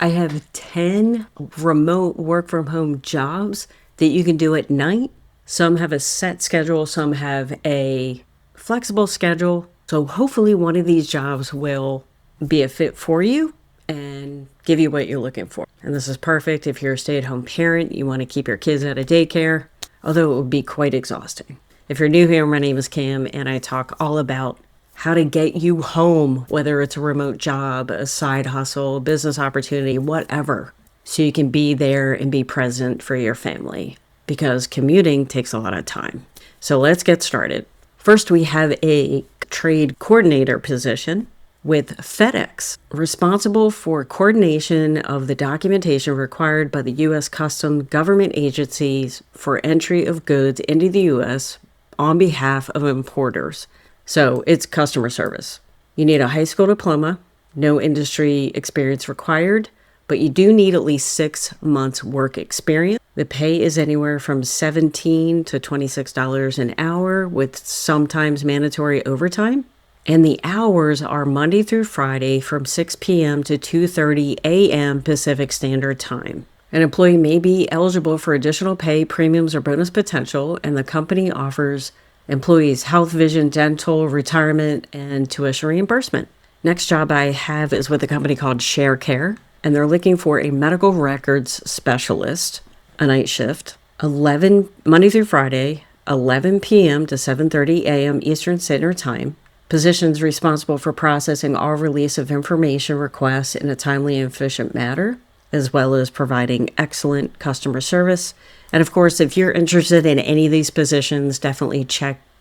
I have 10 remote work from home jobs that you can do at night. Some have a set schedule, some have a flexible schedule. So hopefully one of these jobs will be a fit for you and give you what you're looking for. And this is perfect if you're a stay-at-home parent, you want to keep your kids out of daycare, although it would be quite exhausting. If you're new here, my name is Cam, and I talk all about how to get you home, whether it's a remote job, a side hustle, business opportunity, whatever, so you can be there and be present for your family, because commuting takes a lot of time. So let's get started. First, we have a trade coordinator position with FedEx, responsible for coordination of the documentation required by the U.S. Customs government agencies for entry of goods into the U.S. on behalf of importers. So it's customer service. You need a high school diploma, no industry experience required, but you do need at least 6 months work experience. The pay is anywhere from $17 to $26 an hour with sometimes mandatory overtime. And the hours are Monday through Friday from 6 p.m. to 2:30 a.m. Pacific Standard Time. An employee may be eligible for additional pay, premiums, or bonus potential, and the company offers employees health, vision, dental, retirement, and tuition reimbursement. Next job I have is with a company called ShareCare, and they're looking for a medical records specialist, a night shift, Monday through Friday, 11 p.m. to 7:30 a.m. Eastern Standard Time. Positions responsible for processing all release of information requests in a timely and efficient manner, as well as providing excellent customer service. And of course, if you're interested in any of these positions, definitely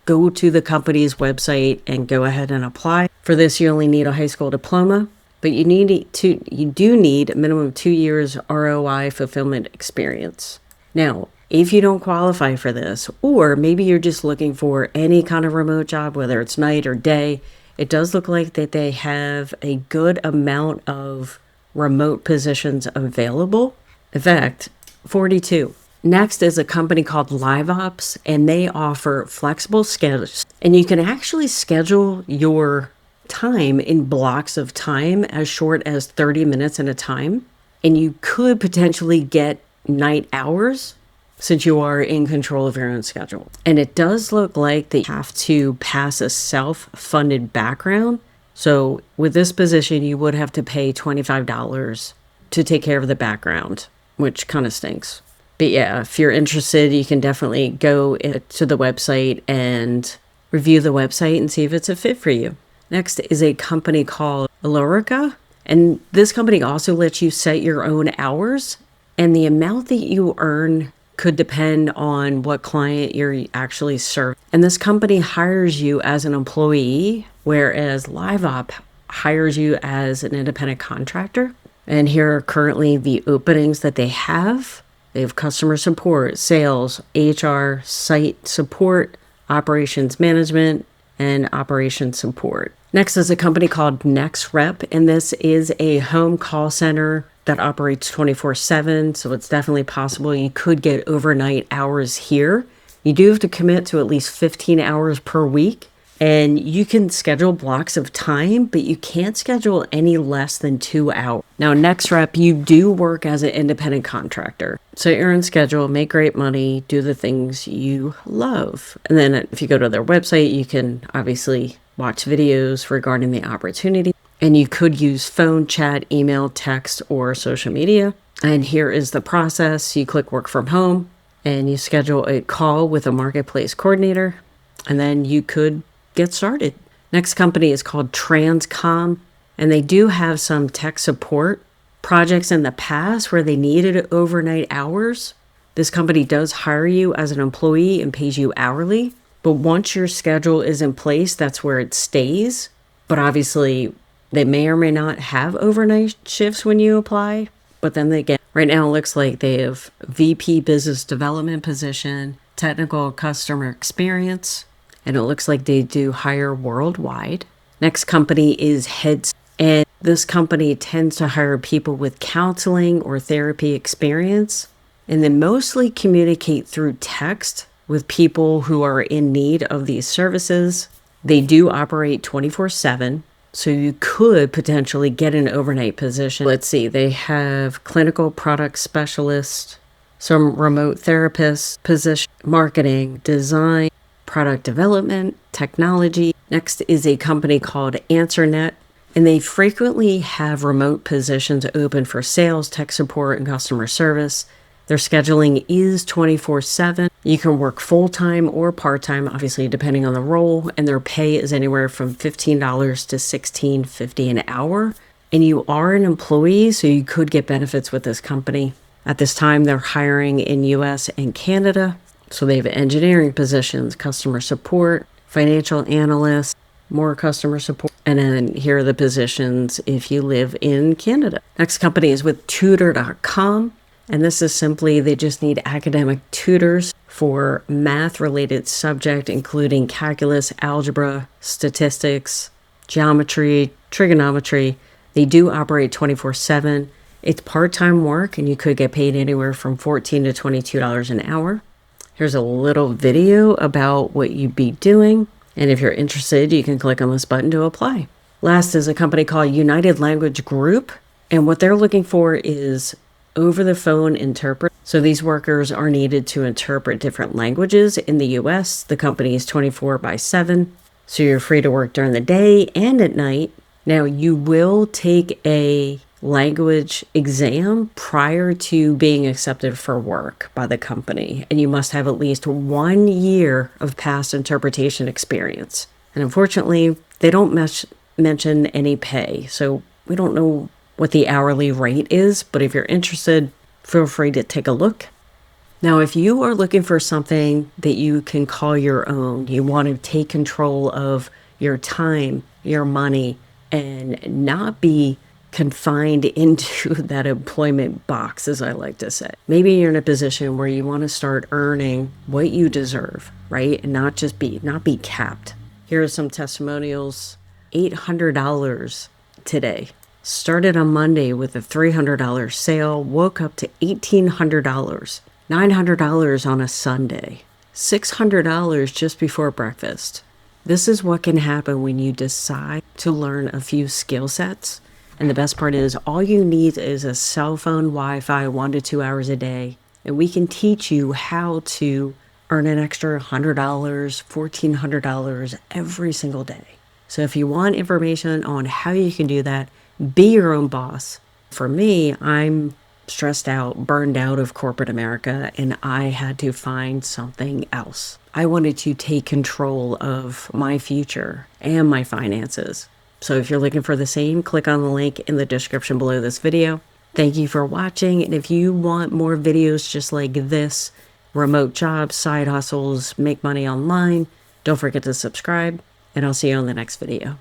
go to the company's website and go ahead and apply. For this, you only need a high school diploma, but you do need a minimum of 2 years ROI fulfillment experience. Now, if you don't qualify for this, or maybe you're just looking for any kind of remote job, whether it's night or day, it does look like that they have a good amount of remote positions available. In fact, 42. Next is a company called LiveOps, and they offer flexible schedules. And you can actually schedule your time in blocks of time as short as 30 minutes at a time. And you could potentially get night hours since you are in control of your own schedule. And it does look like they have to pass a self-funded background. So with this position, you would have to pay $25 to take care of the background, which kind of stinks. But yeah, if you're interested, you can definitely go to the website and review the website and see if it's a fit for you. Next is a company called Alorica, and this company also lets you set your own hours, and the amount that you earn could depend on what client you're actually serving. And this company hires you as an employee, whereas LiveOp hires you as an independent contractor. And here are currently the openings that they have. They have customer support, sales, HR, site support, operations management, and operations support. Next is a company called NextRep, and this is a home call center that operates 24/7, so it's definitely possible you could get overnight hours here. You do have to commit to at least 15 hours per week, and you can schedule blocks of time, but you can't schedule any less than 2 hours. Now, NextRep, you do work as an independent contractor. So you're on schedule, make great money, do the things you love. And then if you go to their website, you can obviously watch videos regarding the opportunity. And you could use phone, chat, email, text, or social media. And here is the process. You click work from home and you schedule a call with a marketplace coordinator, and then you could get started. Next company is called Transcom, and they do have some tech support projects in the past where they needed overnight hours. This company does hire you as an employee and pays you hourly, but once your schedule is in place, that's where it stays. But obviously, they may or may not have overnight shifts when you apply, but then right now it looks like they have VP business development position, technical customer experience, and it looks like they do hire worldwide. Next company is Heads, and this company tends to hire people with counseling or therapy experience, and then mostly communicate through text with people who are in need of these services. They do operate 24/7. So you could potentially get an overnight position. Let's see, they have clinical product specialist, some remote therapist position, marketing, design, product development, technology. Next is a company called AnswerNet, and they frequently have remote positions open for sales, tech support, and customer service. Their scheduling is 24/7. You can work full-time or part-time, obviously depending on the role, and their pay is anywhere from $15 to $16.50 an hour. And you are an employee, so you could get benefits with this company. At this time, they're hiring in US and Canada. So they have engineering positions, customer support, financial analysts, more customer support. And then here are the positions if you live in Canada. Next company is with tutor.com. And this is simply, they just need academic tutors for math-related subject, including calculus, algebra, statistics, geometry, trigonometry. They do operate 24/7. It's part-time work, and you could get paid anywhere from $14 to $22 an hour. Here's a little video about what you'd be doing. And if you're interested, you can click on this button to apply. Last is a company called United Language Group. And what they're looking for is over-the-phone interpret. So these workers are needed to interpret different languages in the US. The company is 24/7. So you're free to work during the day and at night. Now, you will take a language exam prior to being accepted for work by the company, and you must have at least 1 year of past interpretation experience. And unfortunately, they don't mention any pay, so we don't know what the hourly rate is, but if you're interested, feel free to take a look. Now, if you are looking for something that you can call your own, you want to take control of your time, your money, and not be confined into that employment box, as I like to say. Maybe you're in a position where you want to start earning what you deserve, right? And not be capped. Here are some testimonials. $800 today. Started on Monday with a $300 sale, woke up to $1,800, $900 on a Sunday, $600 just before breakfast. This is what can happen when you decide to learn a few skill sets. And the best part is all you need is a cell phone, Wi-Fi, 1 to 2 hours a day. And we can teach you how to earn an extra $100, $1,400 every single day. So if you want information on how you can do that, be your own boss. For me, I'm stressed out, burned out of corporate America, and I had to find something else. I wanted to take control of my future and my finances. So if you're looking for the same, click on the link in the description below this video. Thank you for watching. And if you want more videos just like this, remote jobs, side hustles, make money online, don't forget to subscribe, and I'll see you on the next video.